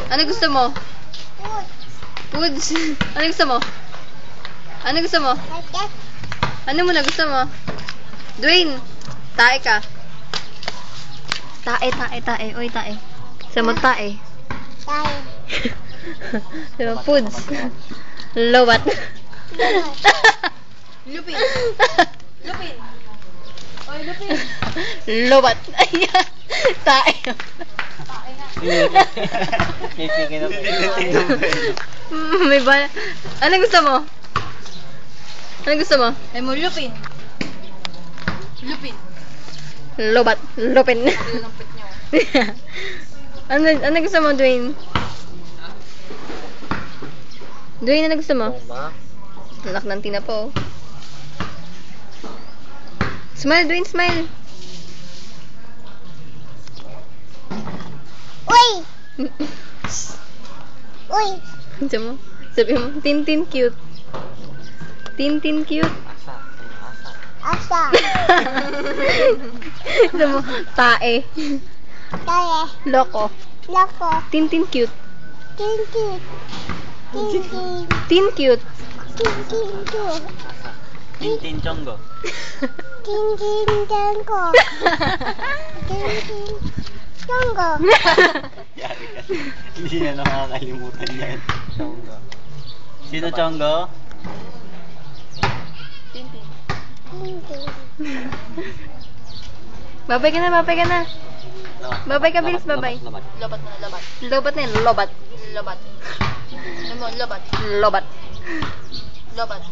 Ano gusto mo? Foods. Ano gusto mo? Ano gusto mo? Ano mo na gusto mo? Dwayne, tae ka. Tae. Uy, tae. Gusto mo tae? Diba, foods. Lowbat. Lupin. Oy, Lupin. Lowbat. Ayan. Tae. May bala. Ano gusto mo? Ano gusto mo? Ay mo, Lupin. Lobat. Lupin. Lampit niyo. Ano gusto mo, Dwayne? Dwayne, ano gusto mo? Anak ng tina po. Smile, Dwayne, smile. Uy! Uy! Gusto mo? Sabi mo, Tintin cute. Tintin cute. Asa! Gusto mo, tae. Tae! Loko. Loko! Tintin cute. Tintin! Tintin! Tin cute. Tintin to! Tintin Chongo. Tintin Tango! Tintin Tango! Yari ka. Hindi na nakakalimutan yan. Chongo. Sino Chongo? Tintin. Tintin! Babay ka na. Babay ka, bilis, babay. Lobat na, lobat. Lobat na yun, lobat. Lobat. Ay mo, lobat. Lobat. Lobat.